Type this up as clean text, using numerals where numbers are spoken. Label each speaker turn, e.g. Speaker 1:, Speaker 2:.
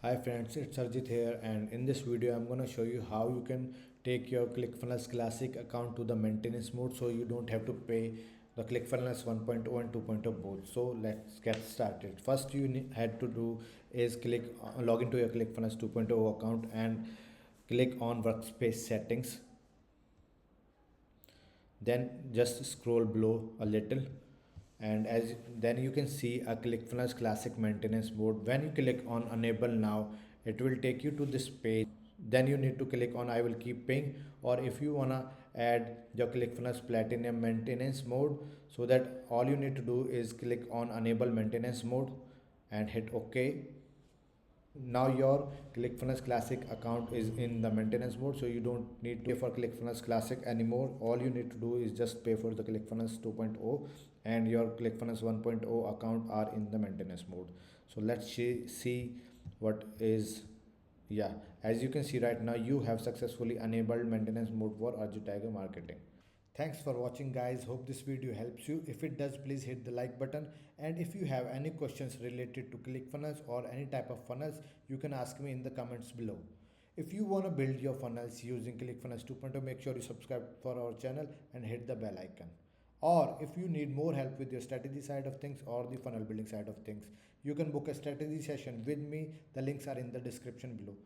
Speaker 1: Hi friends, it's Arjit here, and in this video I'm going to show you how you can take your Clickfunnels Classic account to the maintenance mode so you don't have to pay the Clickfunnels 1.0 and 2.0 both. So let's get started. First you had to do is log into your Clickfunnels 2.0 account and click on workspace settings. Then just scroll below a little, and as then you can see a Clickfunnels Classic maintenance mode. When you click on enable now, it will take you to this page. Then you need to click on I will keep paying, or if you wanna add your Clickfunnels Platinum maintenance mode, so that all you need to do is click on enable maintenance mode and hit OK. Now your Clickfunnels Classic account is in the maintenance mode, so you don't need to pay for Clickfunnels Classic anymore. All you need to do is just pay for the Clickfunnels 2.0, and your Clickfunnels 1.0 account are in the maintenance mode. So let's see what is. Yeah, as you can see right now, you have successfully enabled maintenance mode for Arjit Tiger Marketing. Thanks for watching guys. Hope this video helps you. If it does, please hit the like button. And if you have any questions related to ClickFunnels or any type of funnels, you can ask me in the comments below. If you want to build your funnels using ClickFunnels 2.0, make sure you subscribe for our channel and hit the bell icon. Or if you need more help with your strategy side of things or the funnel building side of things, you can book a strategy session with me. The links are in the description below.